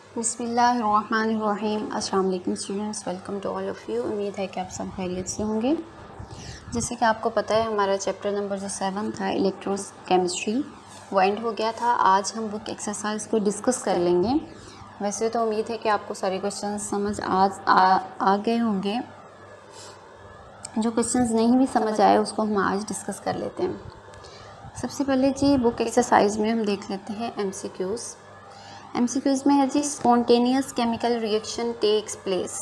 बिस्मिल्लाहिर्रहमानिर्रहीम। अस्सलाम वालेकुम students, welcome to all of you. उम्मीद है कि आप सब खैरियत से होंगे। जैसे कि आपको पता है हमारा चैप्टर नंबर जो 7 था इलेक्ट्रोकेमिस्ट्री वो एंड हो गया था। आज हम बुक एक्सरसाइज को डिस्कस कर लेंगे। वैसे तो उम्मीद है कि आपको सारे क्वेश्चन समझ आ गए होंगे। जो क्वेश्चंस नहीं भी समझ आए उसको हम आज डिस्कस कर लेते हैं। सबसे पहले जी बुक एक्सरसाइज में हम देख लेते हैं एमसीक्यूज़ में है जी spontaneous chemical reaction takes place.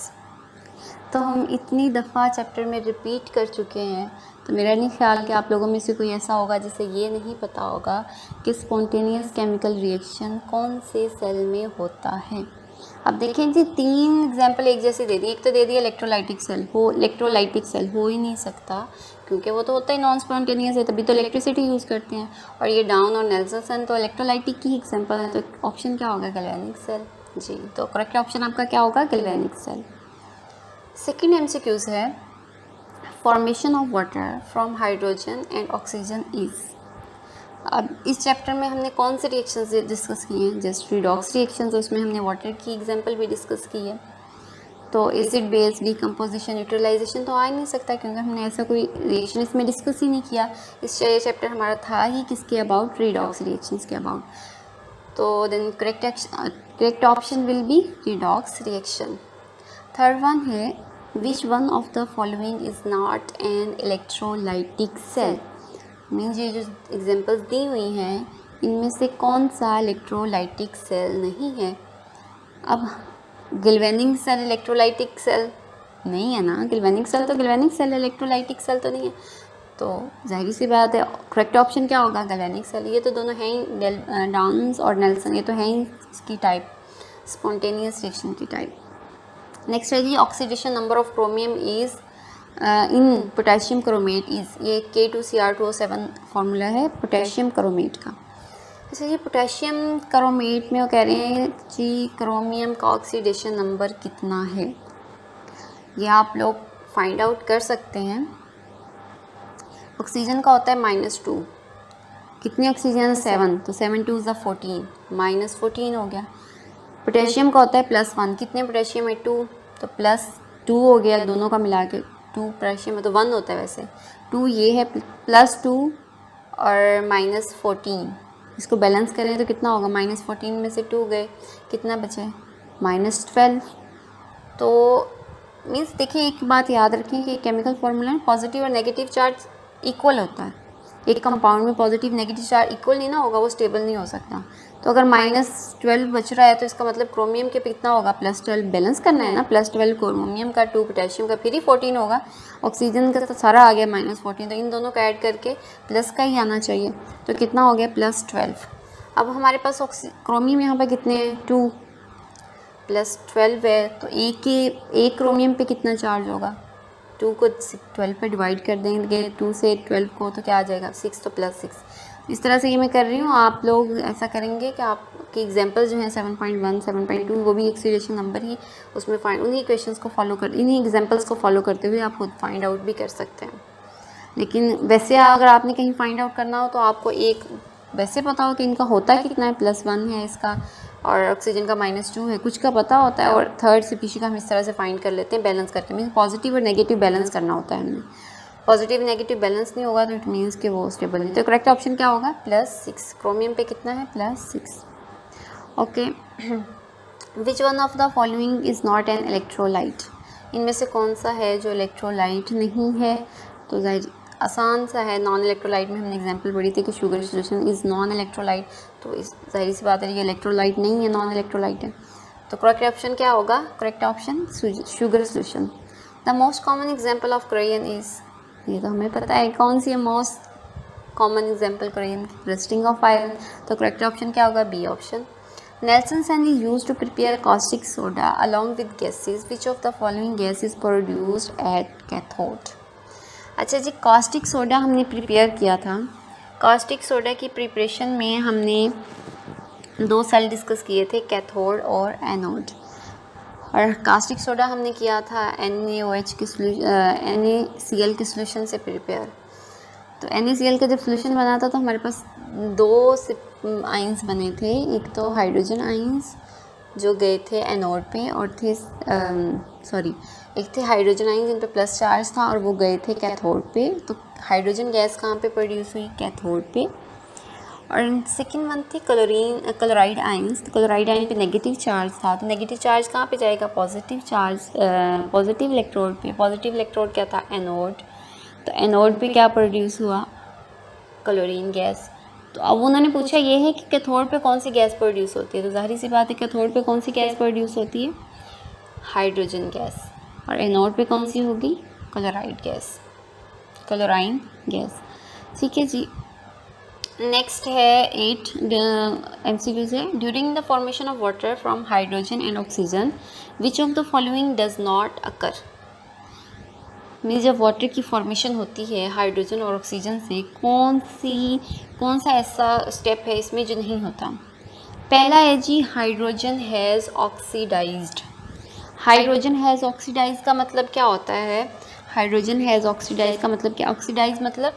तो हम इतनी दफ़ा चैप्टर में रिपीट कर चुके हैं, तो मेरा नहीं ख्याल कि आप लोगों में से कोई ऐसा होगा जिसे ये नहीं पता होगा कि स्पॉन्टेनियस केमिकल रिएक्शन कौन से सेल में होता है। अब देखें जी 3 एग्जाम्पल एक जैसे दे दी। एक तो दे दिया इलेक्ट्रोलाइटिक सेल हो ही नहीं सकता क्योंकि वो तो होता ही नॉन स्पॉन्टेनियस है, तभी तो इलेक्ट्रिसिटी यूज़ करते हैं। और ये डाउन और नेल्सन तो इलेक्ट्रोलाइटिक की एग्जाम्पल है, तो ऑप्शन क्या होगा? गैल्वेनिक सेल जी। तो करेक्ट ऑप्शन आपका क्या होगा? Galvanic cell. सेकेंड एमसीक्यूज है formation of water from hydrogen and oxygen is. अब इस चैप्टर में हमने कौन से रिएक्शंस डिस्कस किए हैं? जस्ट रिडॉक्स रिएक्शंस, उसमें हमने वाटर की एग्जांपल भी डिस्कस की है। तो एसिड बेस डिकम्पोजिशन न्यूट्रलाइजेशन तो आ ही नहीं सकता क्योंकि हमने ऐसा कोई रिएक्शन इसमें डिस्कस ही नहीं किया। इस चैप्टर हमारा था ही किसके अबाउट? रिडॉक्स रिएक्शंस के अबाउट। तो then correct option will be redox reaction. Third one है which one of the following is not an electrolytic cell. Means ये जो एग्जांपल्स दी हुई हैं इनमें से कौन सा इलेक्ट्रोलाइटिक सेल नहीं है? अब गैल्वेनिक सेल इलेक्ट्रोलाइटिक सेल नहीं है ना। गैल्वेनिक सेल इलेक्ट्रोलाइटिक सेल तो नहीं है, तो जाहिर सी बात है करेक्ट ऑप्शन क्या होगा? Galvanic cell. ये तो दोनों हैं ही, डाउन्स और नेल्सन, ये तो हैं ही इसकी टाइप, स्पॉन्टेनियस रिएक्शन की टाइप। नेक्स्ट है जी oxidation number of chromium is in potassium chromate is. ये K2Cr2O7 फार्मूला है पोटेशियम क्रोमेट का। अच्छा ये पोटेशियम क्रोमेट में वो कह रहे हैं जी क्रोमियम का ऑक्सीडेशन नंबर कितना है, ये आप लोग फाइंड आउट कर सकते हैं। ऑक्सीजन का होता है -2। कितने ऑक्सीजन? 7, तो 7 2 ज़ा 14, -14 हो गया। पोटेशियम का होता है +1। कितने पोटेशियम है? 2, तो +2 हो गया दोनों का मिला के। 2 पोटेशियम है तो 1 होता है वैसे। 2 ये है +2 और -14, इसको बैलेंस करें तो कितना होगा? -14 में से 2 गए, कितना बचे? -12। तो मीन्स देखिए एक बात याद रखें कि केमिकल फार्मूला में पॉजिटिव और नेगेटिव चार्ज इक्वल होता है। एक कंपाउंड में पॉजिटिव नेगेटिव चार्ज इक्वल नहीं ना होगा, वो स्टेबल नहीं हो सकता। तो अगर -12 बच रहा है तो इसका मतलब क्रोमियम के पे कितना होगा? +12 बैलेंस करना है ना। +12 क्रोमियम का, 2 पोटेशियम का, फिर ही 14 होगा। ऑक्सीजन का तो सारा आ गया -14, तो इन दोनों का ऐड करके प्लस का ही आना चाहिए। तो कितना हो गया? +12। अब हमारे पास क्रोमियम यहाँ पर कितने हैं? 2 +12 है, तो एक क्रोमियम पे कितना चार्ज होगा? 2 को 12 पे डिवाइड कर देंगे, 2 से 12 को, तो क्या आ जाएगा? 6, तो +6। इस तरह से ये मैं कर रही हूँ, आप लोग ऐसा करेंगे कि आपके एग्जांपल जो हैं 7.1, 7.2 वो भी ऑक्सीडेशन नंबर ही उसमें उन्हीं क्वेश्चंस को फॉलो कर, इन्हीं एग्जांपल्स को फॉलो करते हुए आप खुद फाइंड आउट भी कर सकते हैं। लेकिन वैसे अगर आपने कहीं फाइंड आउट करना हो तो आपको एक वैसे पता हो कि इनका होता है कितना है, +1 है इसका और ऑक्सीजन का -2 है, कुछ का पता होता है और थर्ड से पीछे का हम इस तरह से फाइंड कर लेते हैं बैलेंस करके। मीन्स पॉजिटिव और नेगेटिव बैलेंस करना होता है हमें। पॉजिटिव नेगेटिव बैलेंस नहीं होगा तो इट मीन्स कि वो स्टेबल नहीं। तो करेक्ट ऑप्शन क्या होगा? +6। क्रोमियम पे कितना है? +6। Okay. Which one of the following is not an electrolyte. इनमें से कौन सा है जो इलेक्ट्रोलाइट नहीं है? तो जाहिर आसान सा है, नॉन इलेक्ट्रोलाइट में हमने एग्जांपल पढ़ी थी कि sugar solution is non electrolyte, तो इस जाहिर सी बात है ये इलेक्ट्रोलाइट नहीं है, नॉन इलेक्ट्रोलाइट है। तो करेक्ट ऑप्शन क्या होगा? Correct option sugar solution. The most common example of corrosion is, ये तो हमें पता है कौन सी है मोस्ट कॉमन एग्जांपल क्रेयन की? Rusting of iron. तो करेक्ट ऑप्शन क्या होगा? B option. Nelson sand is used to prepare caustic soda along with gases. Which of the following gas is produced at cathode? अच्छा जी, caustic soda हमने prepare किया था। Caustic soda की preparation में हमने 2 सेल डिस्कस किए थे, कैथोड और एनोड। और कास्टिक सोडा हमने किया था NaOH के NaCl के सोल्यूशन से प्रिपेयर। तो NaCl का जब सोल्यूशन बना था तो हमारे पास 2 आइंस बने थे, एक तो हाइड्रोजन आइंस जो गए थे एनोड पे और थे एक थे हाइड्रोजन आयन जिन पे प्लस चार्ज था और वो गए थे कैथोड पे। तो हाइड्रोजन गैस कहाँ पे प्रोड्यूस हुई? कैथोड पे। और सेकेंड वन थी क्लोराइड आयंस। तो क्लोराइड आयन पे नेगेटिव चार्ज था, तो नेगेटिव चार्ज कहाँ पे जाएगा? पॉजिटिव चार्ज, पॉजिटिव इलेक्ट्रोड पे। पॉजिटिव इलेक्ट्रोड क्या था? एनोड। तो एनोड पे क्या प्रोड्यूस हुआ? Chlorine gas. तो अब उन्होंने पूछा ये है कि कैथोड पे कौन सी गैस प्रोड्यूस होती है, तो जाहिर सी बात है कैथोड पे कौन सी गैस प्रोड्यूस होती है? Hydrogen gas. और एनोड पे कौन सी होगी? Chloride gas, chlorine gas. ठीक है जी। नेक्स्ट है 8 MCQs है। During the formation of water from hydrogen and oxygen which of the following does not occur. Means जब वाटर की फॉर्मेशन होती है हाइड्रोजन और ऑक्सीजन से, कौन सा ऐसा स्टेप है इसमें जो नहीं होता? पहला है जी hydrogen has oxidised. Hydrogen has oxidise का मतलब क्या होता है? हाइड्रोजन हैज़ ऑक्सीडाइज का मतलब क्या? ऑक्सीडाइज मतलब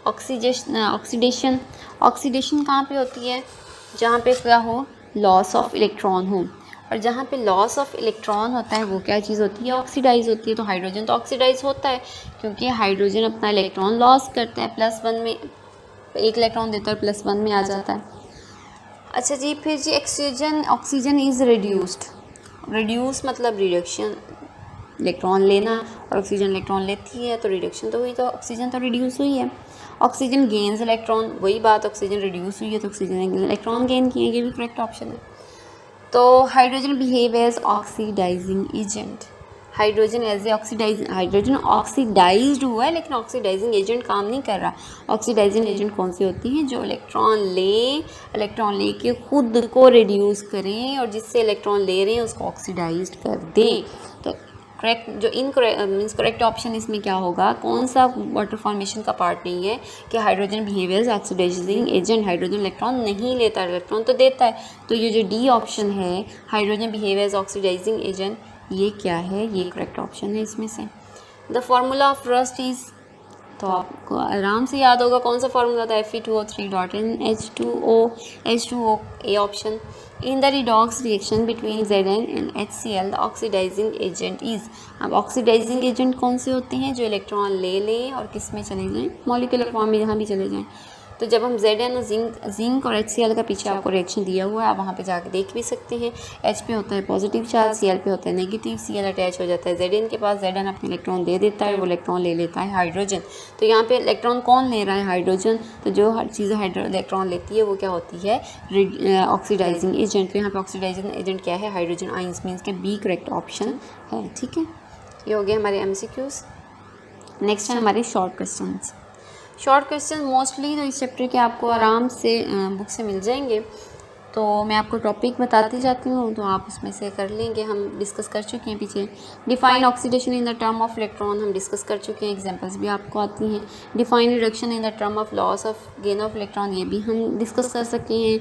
ऑक्सीडेशन। ऑक्सीडेशन कहाँ पे होती है? जहाँ पे क्या हो? लॉस ऑफ इलेक्ट्रॉन हो। और जहाँ पे लॉस ऑफ इलेक्ट्रॉन होता है वो क्या चीज़ होती है? ऑक्सीडाइज होती है। तो हाइड्रोजन तो ऑक्सीडाइज होता है क्योंकि हाइड्रोजन अपना इलेक्ट्रॉन लॉस करता है, +1 में एक इलेक्ट्रॉन देता है, +1 में आ जाता है। अच्छा जी, फिर जी ऑक्सीजन इज़ रिड्यूस्ड। रिड्यूस मतलब रिडक्शन, इलेक्ट्रॉन लेना, और ऑक्सीजन इलेक्ट्रॉन लेती है तो रिडक्शन तो हुई, तो ऑक्सीजन तो रिड्यूस हुई है। ऑक्सीजन गेन्स इलेक्ट्रॉन, वही बात, ऑक्सीजन रिड्यूस हुई है तो ऑक्सीजन ने इलेक्ट्रॉन गेन किए, ये भी करेक्ट ऑप्शन है। तो hydrogen behave as oxidising agent. Hydrogen oxidised हुआ है लेकिन ऑक्सीडाइजिंग एजेंट काम नहीं कर रहा। ऑक्सीडाइजिंग एजेंट कौन सी होती हैं? जो इलेक्ट्रॉन ले के खुद को रिड्यूस करें और जिससे इलेक्ट्रॉन ले रहे हैं उसको ऑक्सीडाइज्ड कर दें। तो करेक्ट जो मीन्स करेक्ट ऑप्शन इसमें क्या होगा? कौन सा वाटर फॉर्मेशन का पार्ट नहीं है कि hydrogen behaviours oxidising agent. Hydrogen electron नहीं लेता, इलेक्ट्रॉन तो देता है। तो ये जो डी ऑप्शन है हाइड्रोजन बिहेवियर्स ऑक्सीडाइजिंग एजेंट, ये क्या है? ये करेक्ट ऑप्शन है इसमें से। The formula of rust is, तो आपको आराम से याद होगा कौन सा फार्मूला था? Fe2O3.NH2O A option. In the redox reaction between Zn and HCl the oxidising agent is. अब ऑक्सीडाइजिंग एजेंट कौन से होते हैं? जो इलेक्ट्रॉन ले लें और किस में चले जाएं? मॉलिक्यूलर फॉर्म में जहाँ भी चले जाएं। तो जब हम Zn और जिंक और HCl का पीछे आपको रिएक्शन दिया हुआ है, आप वहाँ पे जाके देख भी सकते हैं। H पे होता है पॉजिटिव चार्ज, Cl पे होता है नेगेटिव, Cl अटैच हो जाता है Zn के पास, Zn अपने इलेक्ट्रॉन दे देता है, वो इलेक्ट्रॉन ले लेता है हाइड्रोजन। तो यहाँ पे इलेक्ट्रॉन कौन ले रहा है? हाइड्रोजन। तो जो हर चीज़ इलेक्ट्रॉन लेती है वो क्या होती है? Oxidising agent. तो यहाँ पे ऑक्सीडाइजिंग एजेंट क्या है? हाइड्रोजन आयंस, मीन्स के बी करेक्ट ऑप्शन है। ठीक है, ये हो गया हमारे MCQs। नेक्स्ट है हमारे short questions. Short question mostly तो इस चैप्टर के आपको आराम से बुक से मिल जाएंगे। तो मैं आपको टॉपिक बताती जाती हूँ तो आप उसमें से कर लेंगे। हम डिस्कस कर चुके हैं पीछे। Define oxidation in the term of electron हम डिस्कस कर चुके हैं, एग्जांपल्स भी आपको आती हैं। Define reduction in the term of loss of gain of electron, ये भी हम डिस्कस कर सकते हैं।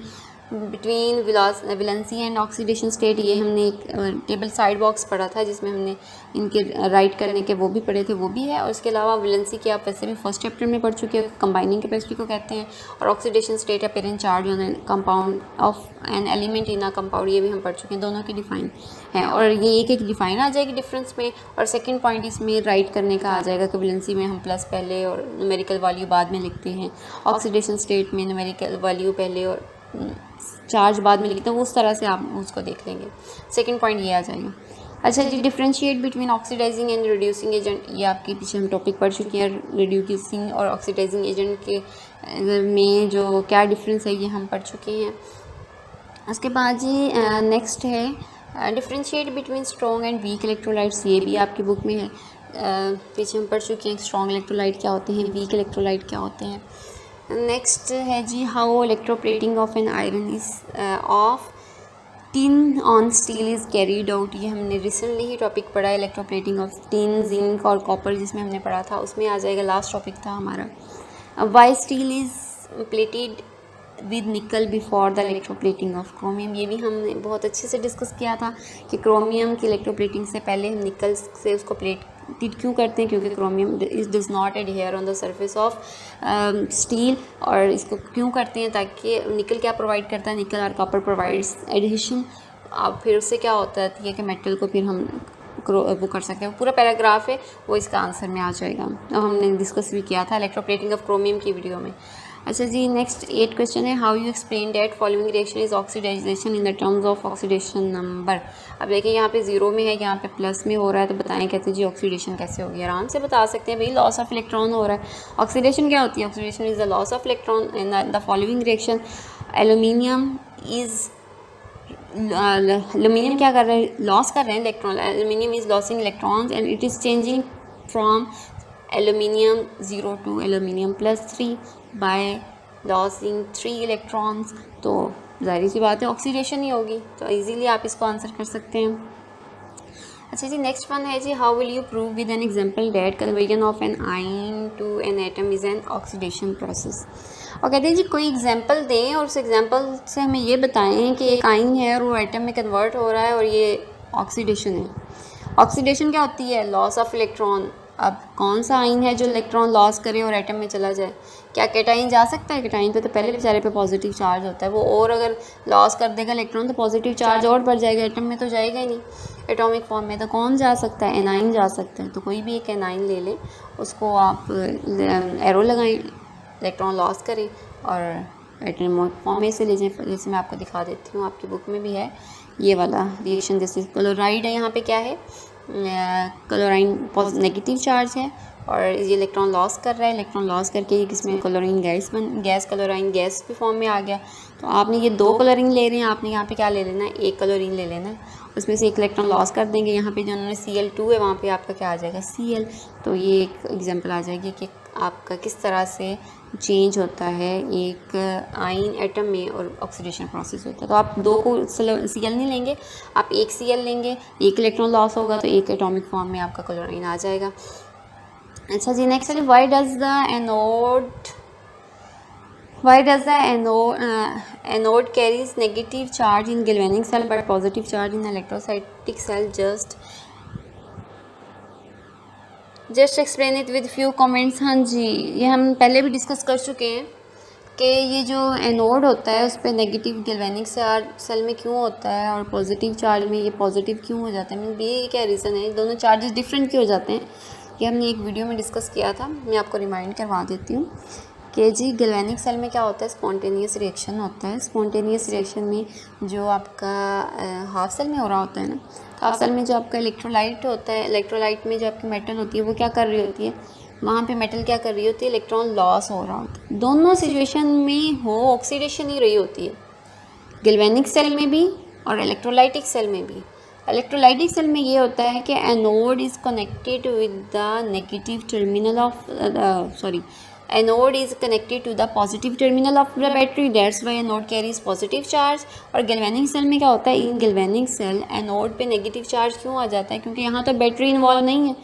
Between valency and oxidation state, ये हमने एक टेबल साइड बॉक्स पढ़ा था जिसमें हमने इनके राइट करने के वो भी पढ़े थे, वो भी है। और इसके अलावा वैलेंसी की आप वैसे भी फर्स्ट चैप्टर में पढ़ चुके हैं, कंबाइनिंग कैपेसिटी को कहते हैं। और oxidation state apparent charge on an compound of an element in a compound, ये भी हम पढ़ चुके हैं। दोनों की डिफाइन है और ये एक डिफाइन आ जाएगी डिफरेंस में। और सेकेंड पॉइंट इसमें राइट करने का आ जाएगा कि वैलेंसी में हम प्लस पहले और न्यूमेरिकल वैल्यू बाद में लिखते हैं। ऑक्सीडेशन स्टेट में न्यूमेरिकल वैल्यू पहले और चार्ज बाद में लिखते हैं, उस तरह से आप उसको देख लेंगे। सेकंड पॉइंट ये आ जाएगा। अच्छा जी, differentiate between oxidising and reducing agent, ये आपके पीछे हम टॉपिक पढ़ चुके हैं। रिड्यूसिंग और ऑक्सीडाइजिंग एजेंट के में जो क्या डिफरेंस है ये हम पढ़ चुके हैं। उसके बाद जी नेक्स्ट है differentiate between strong and weak electrolytes, ये भी आपकी बुक में है। पीछे हम पढ़ चुके हैं स्ट्रॉन्ग इलेक्ट्रोलाइट क्या होते हैं, वीक इलेक्ट्रोलाइट क्या होते हैं। नेक्स्ट है जी how electroplating of an iron is of tin on steel is carried out, ये हमने रिसेंटली ही टॉपिक पढ़ा है। इलेक्ट्रोप्लेटिंग ऑफ टिन, जिंक और कॉपर जिसमें हमने पढ़ा था, उसमें आ जाएगा, लास्ट टॉपिक था हमारा। Why steel is plated with nickel before the electroplating of chromium, ये भी हमने बहुत अच्छे से डिस्कस किया था कि क्रोमियम की इलेक्ट्रोप्लेटिंग से पहले हम निकल से उसको प्लेटेड क्यों करते हैं, क्योंकि chromium does not adhere on the surface of steel. और इसको क्यों करते हैं? ताकि निकल क्या प्रोवाइड करता है? निकल और कॉपर प्रोवाइड्स एडहेशन अब फिर उससे क्या होता है कि मेटल को फिर हम वो कर सकते हैं। पूरा पैराग्राफ है वो इसका आंसर में आ जाएगा, अब हमने डिस्कस भी किया था इलेक्ट्रोप्लेटिंग ऑफ क्रोमियम की वीडियो में। अच्छा जी, नेक्स्ट 8 क्वेश्चन है, how you explain that following reaction is oxidisation in the terms of oxidation number. अब देखिए यहाँ पे 0 में है, यहाँ पे प्लस में हो रहा है, तो बताएं कहते जी ऑक्सीडेशन कैसे होगी। आराम से बता सकते हैं भाई, लॉस ऑफ इलेक्ट्रॉन हो रहा है। ऑक्सीडेशन क्या होती है? Oxidation is the loss of electron in the following reaction. Aluminium is aluminium क्या कर रहे हैं? लॉस कर रहे हैं electron. Aluminium is losing electrons and it is changing from aluminium 0 to aluminium +3 by losing 3 electrons. तो जाहिर सी बात है ऑक्सीडेशन ही होगी, तो इजीली आप इसको आंसर कर सकते हैं। अच्छा जी, नेक्स्ट वन है जी, how will you prove with an example that conversion of an ion to an atom is an oxidation process. और कहते हैं जी कोई एग्जांपल दें और उस एग्जांपल से हमें ये बताएं कि एक आयन है और वो एटम में कन्वर्ट हो रहा है और ये ऑक्सीडेशन है। ऑक्सीडेशन क्या होती है? Loss of electron. अब कौन सा आयन है जो इलेक्ट्रॉन लॉस करे और एटम में चला जाए? क्या कैटाइन जा सकता है? कैटाइन पे तो पहले बेचारे पे पॉजिटिव चार्ज होता है, वो और अगर लॉस कर देगा इलेक्ट्रॉन तो पॉजिटिव चार्ज और बढ़ जाएगा, एटम में तो जाएगा ही नहीं। एटॉमिक फॉर्म में तो कौन जा सकता है? एनाइन जा सकता है। तो कोई भी एक एनाइन ले लें, उसको आप एरो लगाएं, इलेक्ट्रॉन लॉस करें और एटॉमिक फॉर्म में से ले जाएं। जैसे मैं आपको दिखा देती हूँ, आपकी बुक में भी है ये वाला रिएक्शन। जैसे क्लोराइड है, यहाँ पे क्या है? क्लोराइन नेगेटिव चार्ज है और ये इलेक्ट्रॉन लॉस कर रहा है। इलेक्ट्रॉन लॉस करके ये किसमें? क्लोरीन गैस क्लोराइन गैस के फॉर्म में आ गया। तो आपने ये 2 क्लोरीन ले रहे हैं, आपने यहाँ पे क्या ले लेना है? 1 क्लोरीन ले लेना है, उसमें से 1 इलेक्ट्रॉन लॉस कर देंगे। यहाँ पे जो उन्होंने Cl2 है वहाँ पे आपका क्या आ जाएगा? Cl। तो ये एक एग्जांपल आ जाएगी कि आपका किस तरह से चेंज होता है एक आयन एटम में और ऑक्सीडेशन प्रोसेस होता है। तो आप 2 को Cl नहीं लेंगे, आप 1 Cl लेंगे, 1 इलेक्ट्रॉन लॉस होगा तो 1 एटॉमिक फॉर्म में आपका क्लोरीन आ जाएगा। अच्छा जी, नेक्स्ट है, why does the anode carries negative charge in galvanic cell but positive charge in electrostatic cell? Just explain it with few comments. हाँ जी, ये हम पहले भी डिस्कस कर चुके हैं कि ये जो एनोड होता है उस पर नेगेटिव गैल्वेनिक सेल में क्यों होता है और पॉजिटिव चार्ज में ये पॉजिटिव क्यों हो जाता है। मीन ये क्या रीज़न है, दोनों चार्जेस डिफरेंट क्यों हो जाते हैं, ये हमने एक वीडियो में डिस्कस किया था। मैं आपको रिमाइंड करवा देती हूँ कि जी गैल्वेनिक सेल में क्या होता है? स्पॉन्टेनियस रिएक्शन होता है। स्पॉन्टेनियस रिएक्शन में जो आपका हाफ सेल में हो रहा होता है ना, हाफ सेल में जो आपका इलेक्ट्रोलाइट होता है, इलेक्ट्रोलाइट में जो आपकी मेटल होती है वो क्या कर रही होती है? वहाँ पे मेटल क्या कर रही होती है? इलेक्ट्रॉन लॉस हो रहा होता है। दोनों सिचुएशन में हो ऑक्सीडेशन ही रही होती है, गैल्वेनिक सेल में भी और इलेक्ट्रोलाइटिक सेल में भी। इलेक्ट्रोलाइटिक सेल में ये होता है कि anode is connected with the negative terminal of anode is connected to the positive terminal of the battery, that's why anode carries positive charge. और गैल्वेनिक सेल में क्या होता है? इन गैल्वेनिक सेल एनोड पे नेगेटिव चार्ज क्यों आ जाता है? क्योंकि यहाँ तो बैटरी इन्वॉल्व नहीं है।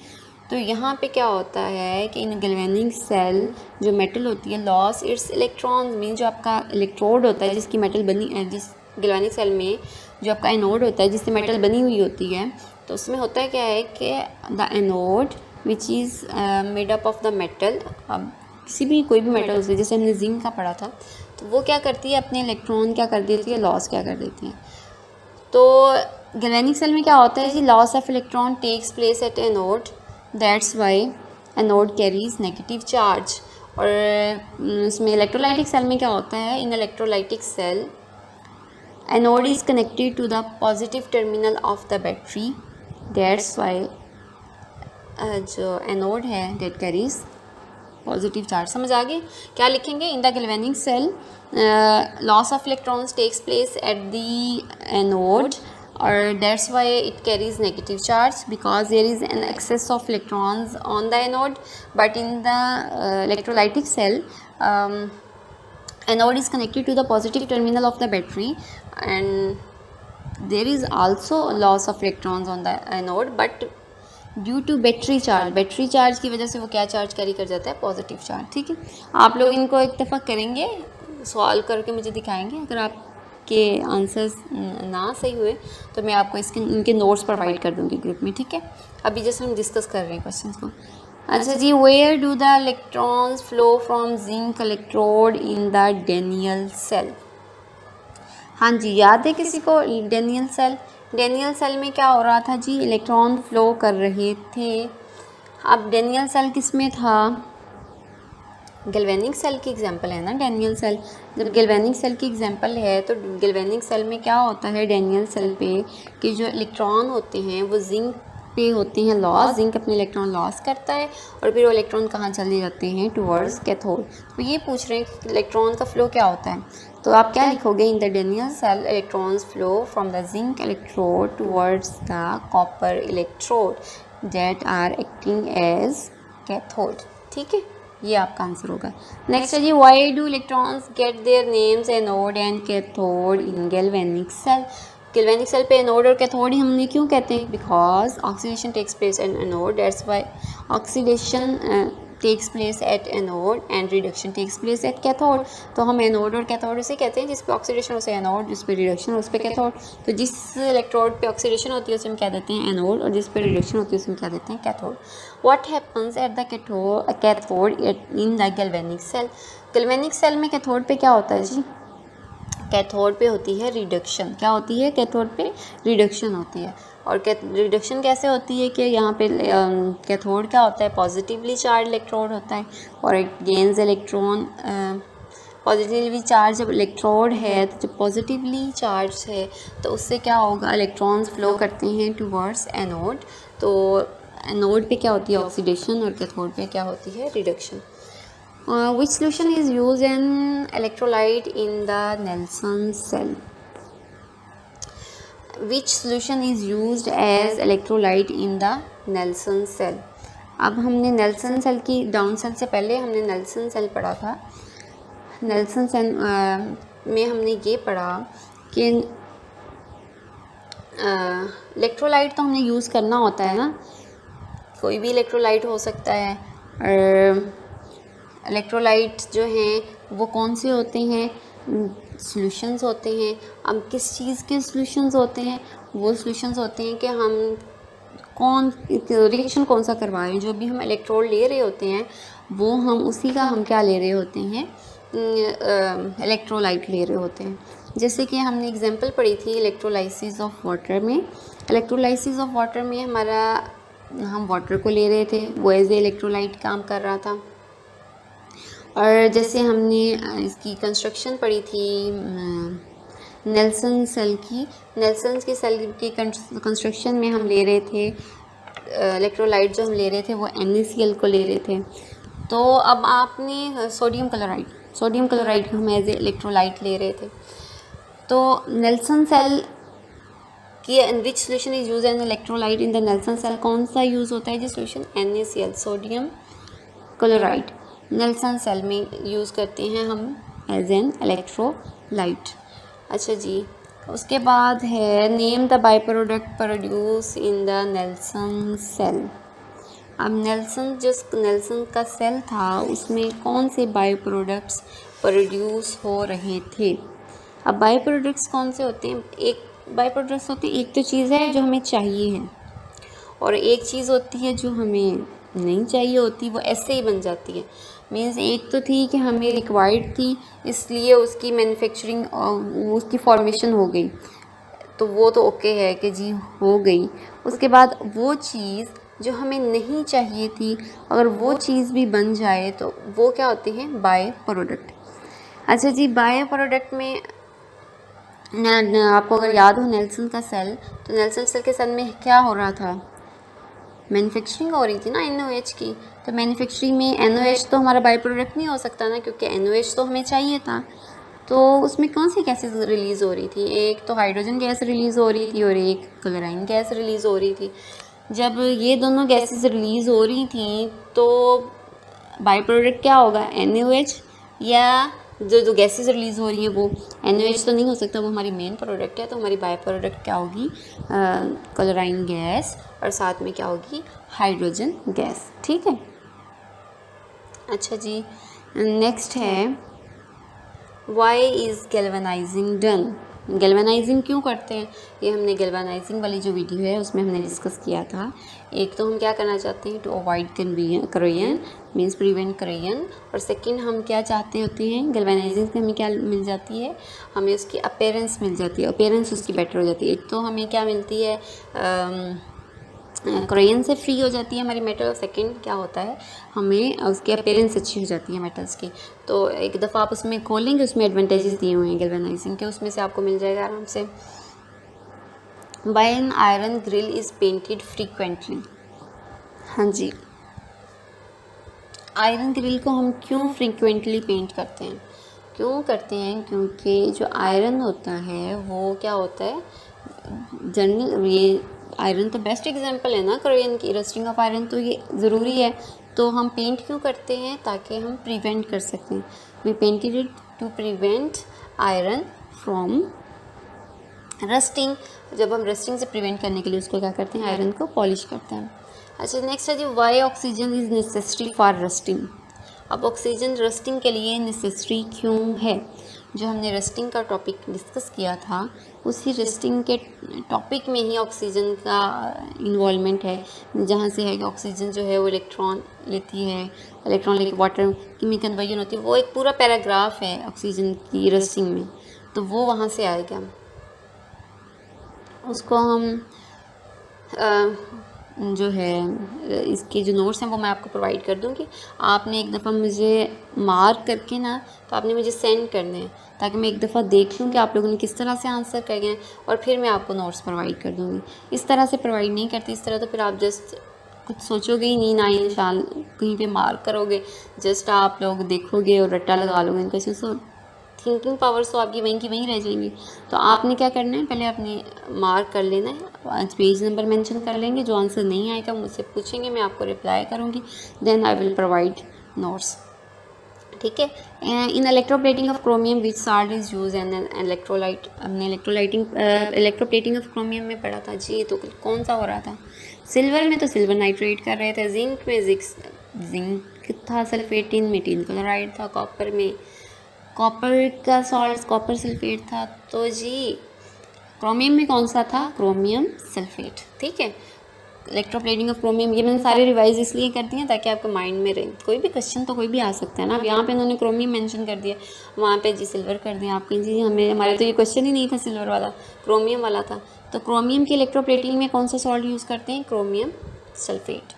तो यहाँ पे क्या होता है कि इन गैल्वेनिक सेल जो मेटल होती है लॉस इट्स इलेक्ट्रॉन्स, मीन जो आपका इलेक्ट्रोड होता है जिसकी मेटल बनी, जिस गैल्वेनिक सेल में जो आपका एनोड होता है जिससे मेटल बनी हुई होती है, तो उसमें होता है क्या है कि the anode which is made up of the metal. अब किसी भी कोई भी मेटल से, जैसे हमने जिंक का पढ़ा था, तो वो क्या करती है? अपने इलेक्ट्रॉन क्या कर देती है? लॉस क्या कर देती है। तो गैल्वेनिक सेल में क्या होता है जी? Loss of electron takes place at anode, that's why anode carries negative charge. और इसमें इलेक्ट्रोलाइटिक सेल में क्या होता है? In electrolytic cell anode is connected to the positive terminal of the battery, that's why जो एनोड है that carries positive charge. समझ आ गए? क्या लिखेंगे? In the galvanic cell loss of electrons takes place at the anode और that's why it carries negative charge because there is an excess of electrons on the anode, but in the electrolytic cell anode is connected to the positive terminal of the battery and there is also loss of electrons on the anode but due to battery charge की वजह से वो क्या charge carry कर जाता है? Positive charge. ठीक है, आप लोग इनको एक दफ़ा करेंगे, सॉल्व करके मुझे दिखाएंगे। अगर आपके आंसर्स ना सही हुए तो मैं आपको इनके नोट्स प्रोवाइड कर दूँगी ग्रुप में। ठीक है, अभी जैसे हम डिस्कस कर रहे हैं क्वेश्चन को। अच्छा जी, where do the electrons flow from zinc electrode in the Daniell cell? हाँ जी, याद है किसी को डेनियल सेल? डेनियल सेल में क्या हो रहा था जी, इलेक्ट्रॉन फ्लो कर रहे थे। अब डेनियल सेल किस में था? गैल्वेनिक सेल की एग्जांपल है ना डेनियल सेल। जब गैल्वेनिक सेल की एग्जांपल है तो गैल्वेनिक सेल में क्या होता है डेनियल सेल पे कि जो इलेक्ट्रॉन होते हैं वो जिंक पे होते हैं लॉस, जिंक अपने इलेक्ट्रॉन लॉस करता है और फिर वो इलेक्ट्रॉन कहाँ चले जाते हैं? Towards cathode. तो ये पूछ रहे हैं कि इलेक्ट्रॉन का फ्लो क्या होता है, तो आप क्या लिखोगे? In the Daniell cell electrons flow from the zinc electrode towards the copper electrode that are acting as cathode. ठीक है, ये आपका आंसर होगा। नेक्स्ट है जी, why do electrons get their names anode and cathode in galvanic cell? Galvanic cell पे anode और cathode ही हमने क्यों कहते हैं? Because oxidation takes place at anode, that's why oxidation takes place at anode and reduction takes place at cathode. तो हम anode और कैथोड उसे कहते हैं जिस पे ऑक्सीडेशन उसे एनोड, जिस पे रिडक्शन उस पे कैथोड। तो जिस इलेक्ट्रोड पे ऑक्सीडेशन होती है उसे हम क्या देते हैं? एनोड, और जिस पे रिडक्शन होती है उसे हम क्या देते हैं? Cathode. What happens at the cathode in the galvanic cell? Galvanic cell में कैथोड पे क्या होता है जी? कैथोड पे होती है रिडक्शन। क्या होती है? कैथोड पे रिडक्शन होती है। और रिडक्शन कैसे होती है कि यहाँ पे कैथोड क्या होता है? पॉजिटिवली चार्ज इलेक्ट्रोड होता है और एक गेन्स इलेक्ट्रॉन। पॉजिटिवली चार्ज जब इलेक्ट्रोड है तो जब पॉजिटिवली चार्ज है तो उससे क्या होगा? इलेक्ट्रॉन्स फ्लो करते हैं टुवर्ड्स एनोड। तो एनोड पे क्या होती है? ऑक्सीडेशन, और कैथोड पे क्या होती है? Reduction. Which solution is used in electrolyte in the Nelson cell? Which solution is used as electrolyte in the Nelson cell? अब हमने नेल्सन सेल की, डाउन सेल से पहले हमने नेल्सन सेल पढ़ा था। नेल्सन सेल में हमने ये पढ़ा कि इलेक्ट्रोलाइट तो हमने यूज़ करना होता है ना, कोई भी इलेक्ट्रोलाइट हो सकता है। और इलेक्ट्रोलाइट जो हैं वो कौन से होते हैं? सॉल्यूशंस होते हैं। अब किस चीज़ के सॉल्यूशंस होते हैं? वो सॉल्यूशंस होते हैं कि हम कौन रिएक्शन कौन सा करवा रहे हैं, जो भी हम इलेक्ट्रोड ले रहे होते हैं वो हम उसी का हम क्या ले रहे होते हैं? इलेक्ट्रोलाइट ले रहे होते हैं। जैसे कि हमने एग्जांपल पढ़ी थी इलेक्ट्रोलाइसिस ऑफ वाटर में। इलेक्ट्रोलाइसिस ऑफ वाटर में हमारा, हम वाटर को ले रहे थे, वो एज ए इलेक्ट्रोलाइट काम कर रहा था। और जैसे हमने इसकी कंस्ट्रक्शन पढ़ी थी नेल्सन सेल की, नेल्सन की सेल की कंस्ट्रक्शन में हम ले रहे थे इलेक्ट्रोलाइट, जो हम ले रहे थे वो NaCl को ले रहे थे। तो अब आपने सोडियम क्लोराइड को हम एज ए इलेक्ट्रोलाइट ले रहे थे। तो नेल्सन सेल कि which solution is use an electrolyte in the Nelson cell, कौन सा यूज़ होता है जी solution? NaCl, sodium chloride, Nelson cell में यूज़ करते हैं हम एज एन इलेक्ट्रोलाइट। अच्छा जी, उसके बाद है name the by product produce in the Nelson cell. अब नेल्सन का सेल था उसमें कौन से बाई प्रोडक्ट्स प्रोड्यूस हो रहे थे? अब बाई प्रोडक्ट्स कौन से होते हैं? एक बाई प्रोडक्ट्स होते हैं, एक तो चीज़ है जो हमें चाहिए है और एक चीज़ होती है जो हमें नहीं चाहिए होती, वो ऐसे ही बन जाती है। मीन्स एक तो थी कि हमें रिक्वायर्ड थी इसलिए उसकी मैन्युफैक्चरिंग और उसकी फॉर्मेशन हो गई, तो वो तो ओके है कि जी हो गई। उसके बाद वो चीज़ जो हमें नहीं चाहिए थी, अगर वो चीज़ भी बन जाए तो वो क्या होती है? By product. अच्छा जी, बाय प्रोडक्ट में आपको अगर याद हो नेल्सन का सेल, तो नेल्सन सेल के सेल में क्या हो रहा था? मैन्युफैक्चरिंग हो रही थी ना NaOH की। तो मैन्युफैक्चरिंग में NaOH तो हमारा बाई प्रोडक्ट नहीं हो सकता ना, क्योंकि NaOH तो हमें चाहिए था। तो उसमें कौन सी गैसेस रिलीज़ हो रही थी? एक तो हाइड्रोजन गैस रिलीज़ हो रही थी और एक क्लोराइन गैस रिलीज़ हो रही थी। जब ये दोनों गैसेस रिलीज़ हो रही थी तो बाई प्रोडक्ट क्या होगा? NaOH, या जो गैसेस रिलीज़ हो रही हैं वो NaOH तो नहीं हो सकता, वो हमारी मेन प्रोडक्ट है। तो हमारी बाई प्रोडक्ट क्या होगी? क्लोराइन गैस, और साथ में क्या होगी? Hydrogen gas. ठीक है। अच्छा जी, नेक्स्ट है why is galvanising done. Galvanising क्यों करते हैं, ये हमने गैल्वेनाइजिंग वाली जो वीडियो है उसमें हमने डिस्कस किया था। एक तो हम क्या करना चाहते हैं, to avoid corrosion means prevent corrosion, और सेकंड हम क्या चाहते होते हैं, गैल्वेनाइजिंग से हमें क्या मिल जाती है, हमें उसकी अपीयरेंस मिल जाती है, अपीयरेंस उसकी बेटर हो जाती है। एक तो हमें क्या मिलती है, करोजन से फ्री हो जाती है हमारी मेटल, और सेकंड क्या होता है, हमें उसकी अपीयरेंस अच्छी हो जाती है मेटल्स की। तो एक दफ़ा आप उसमें खोलेंगे, उसमें एडवांटेजेस दिए हुए हैं गैल्वेनाइजिंग के, उसमें से आपको मिल जाएगा आराम से। Why an iron grill is painted frequently. हाँ जी, आयरन ग्रिल को हम क्यों फ्रीक्वेंटली पेंट करते हैं, क्यों करते हैं, क्योंकि जो आयरन होता है वो क्या होता है, जनरल ये आयरन तो बेस्ट एग्जांपल है ना करोजन की, रस्टिंग ऑफ आयरन तो ये ज़रूरी है। तो हम पेंट क्यों करते हैं, ताकि हम प्रिवेंट कर सकें। We painted it to prevent iron from rusting. जब हम रस्टिंग से प्रिवेंट करने के लिए उसको क्या करते हैं, आयरन को पॉलिश करते हैं। अच्छा, नेक्स्ट है जी, why oxygen is necessary for rusting. अब ऑक्सीजन रस्टिंग के लिए नेसेसरी क्यों है। जो हमने रस्टिंग का टॉपिक डिस्कस किया था, उसी रस्टिंग के टॉपिक में ही ऑक्सीजन का इन्वॉल्वमेंट है, जहाँ से है कि ऑक्सीजन जो है वो इलेक्ट्रॉन लेती है, इलेक्ट्रॉन लेके वाटर की कन्वर्जन होती है, वो एक पूरा पैराग्राफ है ऑक्सीजन की रस्टिंग में, तो वो वहाँ से आएगा। उसको हम जो है इसके जो नोट्स हैं वो मैं आपको प्रोवाइड कर दूँगी। आपने एक दफ़ा मुझे मार्क करके ना, तो आपने मुझे सेंड करने हैं, ताकि मैं एक दफ़ा देख लूँ कि आप लोगों ने किस तरह से आंसर कर गए, और फिर मैं आपको नोट्स प्रोवाइड कर दूँगी। इस तरह से प्रोवाइड नहीं करती, इस तरह तो फिर आप जस्ट कुछ सोचोगे ही नहीं, ना ही निशान कहीं पे मार्क करोगे, जस्ट आप लोग देखोगे और रट्टा लगा लोगे इनका। सो थिंकिंग पावर्स तो आपकी वहीं की वहीं रह जाएंगी। तो आपने क्या करना है, पहले आपने मार्क कर लेना है, पेज नंबर मेंशन कर लेंगे, जो आंसर नहीं आएगा मुझसे पूछेंगे, मैं आपको रिप्लाई करूँगी, then I will provide notes. ठीक है। In electroplating of chromium which salt is use an electrolyte. हमने इलेक्ट्रोप्लेटिंग ऑफ क्रोमियम में पढ़ा था जी, तो कौन सा हो रहा था, सिल्वर में तो सिल्वर नाइट्रेट कर रहे थे, जिंक में जिंक था, सल्फेट में टिन क्लोराइड था, कॉपर में कॉपर का सॉल्ट कॉपर सल्फेट था, तो जी क्रोमियम में कौन सा था, क्रोमियम सल्फेट। ठीक है, इलेक्ट्रोप्लेटिंग ऑफ क्रोमियम, ये मैंने सारे रिवाइज इसलिए कर दिए ताकि आपके माइंड में रहे। कोई भी क्वेश्चन तो कोई भी आ सकता है ना। अब यहाँ पे उन्होंने क्रोमियम मेंशन कर दिया, वहाँ पे जी सिल्वर कर दिया, आपके जी हमारे तो ये क्वेश्चन ही नहीं था सिल्वर वाला, क्रोमियम वाला था। तो क्रोमियम की इलेक्ट्रोप्लेटिंग में कौन सा सॉल्ट यूज़ करते हैं, क्रोमियम सल्फेट।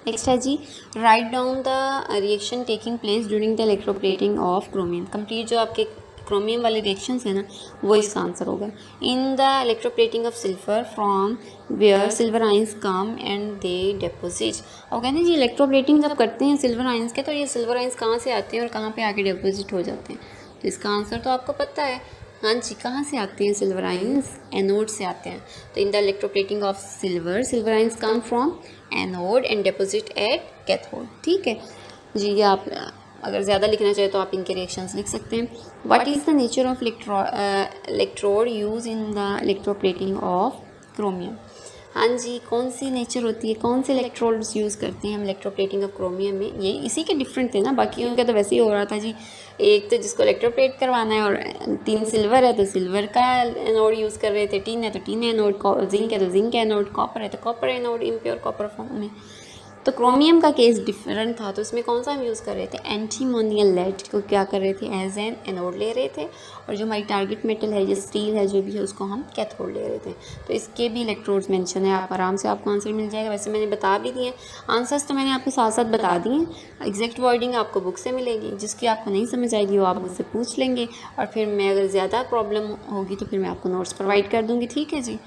नेक्स्ट है जी, write down the reaction taking place during the electroplating of chromium. Complete जो आपके क्रोमियम वाले रिएक्शंस है ना, वो इसका आंसर होगा। In the electroplating of silver from where silver ions come and they deposit. और कहते हैं जी इलेक्ट्रोप्लेटिंग जब करते हैं सिल्वर आइंस के, तो ये सिल्वर आइंस कहाँ से आते हैं और कहाँ पे आके डेपोजिट हो जाते हैं, तो इसका आंसर तो आपको पता है। हाँ जी, कहाँ से आते हैं सिल्वर आइंस, एनोड से आते हैं। तो इन the electroplating of silver ions come from anode and deposit at cathode. ठीक है जी, ये आप अगर ज़्यादा लिखना चाहे तो आप इनके रिएक्शंस लिख सकते हैं। What is the nature of electrode use in the electroplating of chromium. हाँ जी, कौन सी नेचर होती है, कौन से इलेक्ट्रोड्स यूज़ करते हैं हम इलेक्ट्रोप्लेटिंग ऑफ क्रोमियम में, ये इसी के डिफरेंट थे ना, बाकी उनका तो वैसे ही हो रहा था जी। एक तो जिसको इलेक्ट्रोप्लेट करवाना है, और टिन सिल्वर है तो सिल्वर का एनोड यूज़ कर रहे थे, टिन है तो टिन एनोड, जिंक है तो जिंक एनोड, कॉपर है तो copper anode impure copper form में। तो क्रोमियम का केस डिफरेंट था, तो इसमें कौन सा हम यूज़ कर रहे थे, एंटीमोनियल लेड को क्या कर रहे थे, एज एन एनोड ले रहे थे, और जो हमारी टारगेट मेटल है, जो स्टील है जो भी है, उसको हम कैथोड ले रहे थे। तो इसके भी इलेक्ट्रोड्स मेंशन है, आप आराम से आपको आंसर मिल जाएगा। वैसे मैंने बता भी दिए आंसर्स, तो मैंने आपको साथ साथ बता दिए। एग्जैक्ट वर्डिंग आपको बुक से मिलेगी, जिसकी आपको नहीं समझ आएगी वो आप मुझसे पूछ लेंगे, और फिर मैं अगर ज़्यादा प्रॉब्लम होगी तो फिर मैं आपको नोट्स प्रोवाइड कर दूँगी। ठीक है जी,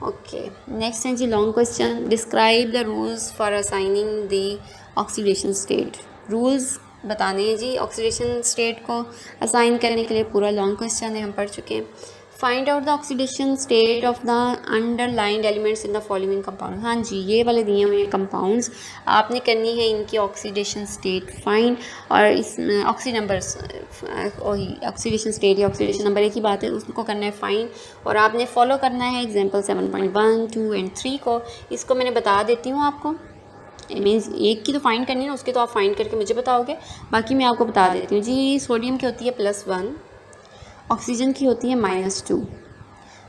ओके। नेक्स्ट है जी long question, describe the rules for assigning the oxidation state. Rules बताने हैं जी ऑक्सीडेशन स्टेट को असाइन करने के लिए, पूरा लॉन्ग क्वेश्चन है, हम पढ़ चुके हैं। Find out the oxidation state of the underlined elements in the following compound. हाँ जी, ये वाले दिए हुए हैं कंपाउंड्स, आपने करनी है इनकी ऑक्सीडेशन स्टेट फाइंड, और इस ऑक्सीडेशन स्टेट या ऑक्सीडेशन नंबर एक ही बात है, उसको करना है फाइंड, और आपने फॉलो करना है एग्जाम्पल 7.1, 2 एंड 3 को। इसको मैंने बता देती हूँ आपको, मीन्स एक की तो फाइंड करनी है ना, उसके तो आप फाइंड करके मुझे बताओगे, बाकी मैं आपको बता देती हूँ जी। सोडियम की होती है +1, ऑक्सीजन की होती है -2,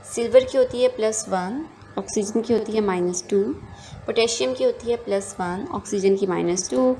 सिल्वर की होती है +1, ऑक्सीजन की होती है -2, पोटेशियम की होती है +1, ऑक्सीजन की -2,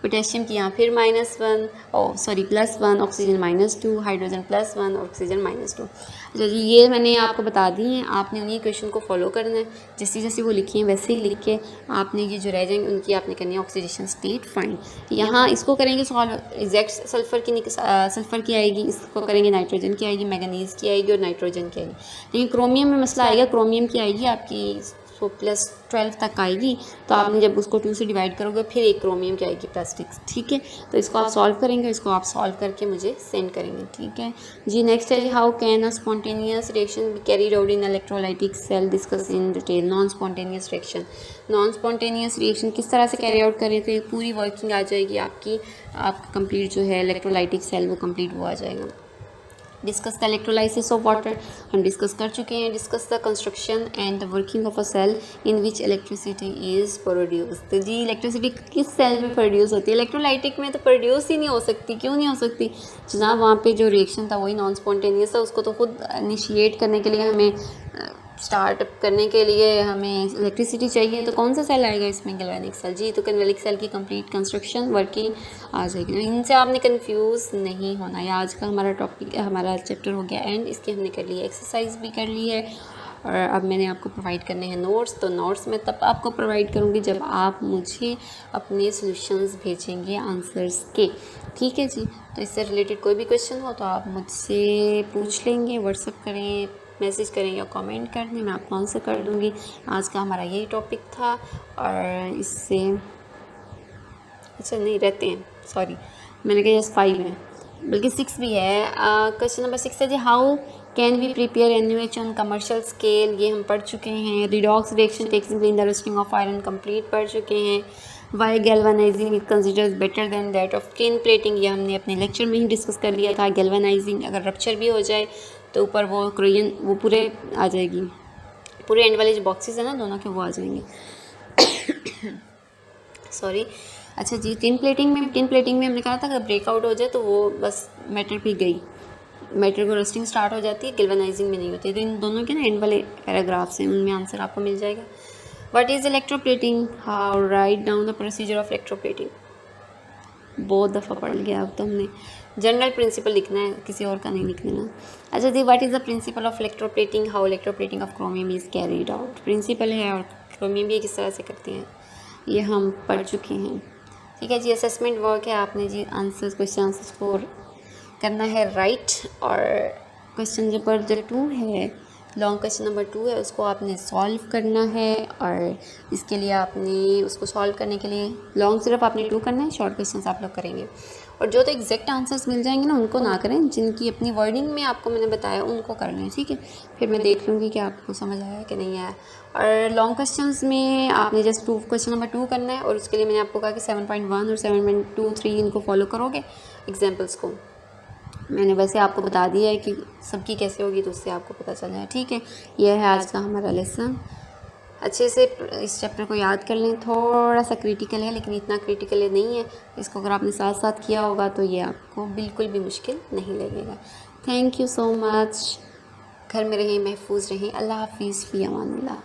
पोटेशियम की यहाँ फिर -1 +1, ऑक्सीजन -2, हाइड्रोजन +1, ऑक्सीजन -2। अच्छा जी, ये मैंने आपको बता दी हैं, आपने उन्हीं क्वेश्चन को फॉलो करना है, जैसे जैसे वो लिखी हैं वैसे ही लिख के आपने ये जो रह जाएंगे उनकी आपने करनी है ऑक्सीडेशन स्टेट फाइंड। यहाँ इसको करेंगे सॉल्व, एग्जैक्ट सल्फ़र की आएगी, इसको करेंगे नाइट्रोजन की आएगी, मैंगनीज़ की आएगी और नाइट्रोजन की आएगी। लेकिन क्रोमियम में मसला आएगा, क्रोमियम की आएगी आपकी सो +12 तक आएगी, तो आपने जब उसको 2 से डिवाइड करोगे फिर एक क्रोमियम की आएगी +6, ठीक है। तो इसको आप सॉल्व करेंगे, इसको आप सॉल्व करके मुझे सेंड करेंगे, ठीक है जी। नेक्स्ट है, how can a spontaneous reaction be carried out in electrolytic cell, discuss in detail. Non spontaneous reaction, non spontaneous reaction किस तरह से कैरी आउट करें तो पूरी वर्किंग आ जाएगी आपकी, आपका कंप्लीट जो है इलेक्ट्रोलाइटिक सेल वो कंप्लीट वो आ जाएगा। Discuss the electrolysis of water, हम डिस्कस कर चुके हैं। Discuss the construction and the working of a cell in which electricity is produce. तो जी इलेक्ट्रिसिटी किस सेल में प्रोड्यूस होती है? इलेक्ट्रोलाइटिक में तो प्रोड्यूस ही नहीं हो सकती। क्यों नहीं हो सकती जनाब? वहाँ पे जो रिएक्शन था वही नॉन स्पॉन्टेनियस था, उसको तो खुद इनिशिएट करने के लिए हमें स्टार्ट करने के लिए हमें इलेक्ट्रिसिटी चाहिए, तो कौन सा सेल आएगा इसमें? Galvanic cell. जी तो गैल्वेनिक सेल की कंप्लीट कंस्ट्रक्शन वर्किंग आ जाएगी। इनसे आपने कंफ्यूज नहीं होना। ये आज का हमारा टॉपिक, हमारा चैप्टर हो गया एंड इसकी हमने कर ली है, एक्सरसाइज भी कर ली है और अब मैंने आपको प्रोवाइड करने हैं नोट्स। तो नोट्स मैं तब आपको प्रोवाइड करूँगी जब आप मुझे अपने सॉल्यूशंस भेजेंगे आंसर्स के, ठीक है जी। तो इससे रिलेटेड कोई भी क्वेश्चन हो तो आप मुझसे पूछ लेंगे, व्हाट्सअप करें, मैसेज करें या कमेंट कर दें, मैं आपको आंसर कर दूँगी। आज का हमारा यही टॉपिक था और इससे अच्छा नहीं रहते हैं, सॉरी मैंने कहा यस 5 है, बल्कि 6 भी है। क्वेश्चन नंबर 6 है जी, how can we prepare NaOH on commercial scale, ये हम पढ़ चुके हैं। Redox reaction takes in the roasting of iron complete पढ़ चुके हैं। Why galvanizing is considers better than that of tin plating, ये हमने अपने लेक्चर में ही डिस्कस कर लिया था। गैल्वेनाइजिंग अगर रप्चर भी हो जाए तो ऊपर वो क्रोयन वो पूरे आ जाएगी, पूरे एंड वाले जो बॉक्सेस हैं ना दोनों के वो आ जाएंगे सॉरी। अच्छा जी, टिन प्लेटिंग में हमने कहा था अगर ब्रेकआउट हो जाए तो वो बस मैटर पे गई, मैटर को रस्टिंग स्टार्ट हो जाती है, गैल्वेनाइजिंग में नहीं होती। तो इन दोनों के ना एंड वाले पैराग्राफ्स हैं, उनमें आंसर आपको मिल जाएगा। What is electroplating, how right down the procedure of electroplating, बहुत दफ़ा पढ़ लिया। अब तो हमने जनरल प्रिंसिपल लिखना है, किसी और का नहीं लिख लेना। अच्छा जी, what is the principle of electroplating, how electroplating of chromium is carried out. Principle है और क्रोमियम भी किस तरह से करते हैं ये हम पढ़ चुके हैं, ठीक है जी। असेसमेंट वर्क है, आपने जी आंसर क्वेश्चन आंसर स्कोर करना है राइट। और क्वेश्चन नंबर जो 2 है, लॉन्ग क्वेश्चन नंबर 2 है, उसको आपने सॉल्व करना है और इसके लिए आपने उसको सॉल्व करने के लिए लॉन्ग सिर्फ आपने 2 करना है, शॉर्ट क्वेश्चन आप लोग करेंगे। और जो तो एग्जैक्ट आंसर्स मिल जाएंगे ना उनको ना करें, जिनकी अपनी वर्डिंग में आपको मैंने बताया उनको कर लें, ठीक है। फिर मैं देख लूँगी कि आपको समझ आया कि नहीं आया। और लॉन्ग क्वेश्चंस में आपने जस्ट क्वेश्चन नंबर 2 करना है और उसके लिए मैंने आपको कहा कि 7.1 और 7.23 इनको फॉलो करोगे एग्जाम्पल्स को। मैंने वैसे आपको बता दिया है कि सबकी कैसे होगी, तो उससे आपको पता चल जाए, ठीक है। यह है आज का हमारा लेसन। अच्छे से इस चैप्टर को याद कर लें। थोड़ा सा क्रिटिकल है लेकिन इतना क्रिटिकल नहीं है। इसको अगर आपने साथ साथ किया होगा तो ये आपको बिल्कुल भी मुश्किल नहीं लगेगा। Thank you so much. घर में रहें, महफूज रहें। अल्लाह हाफिज़, फ़ी अमानिल्लाह।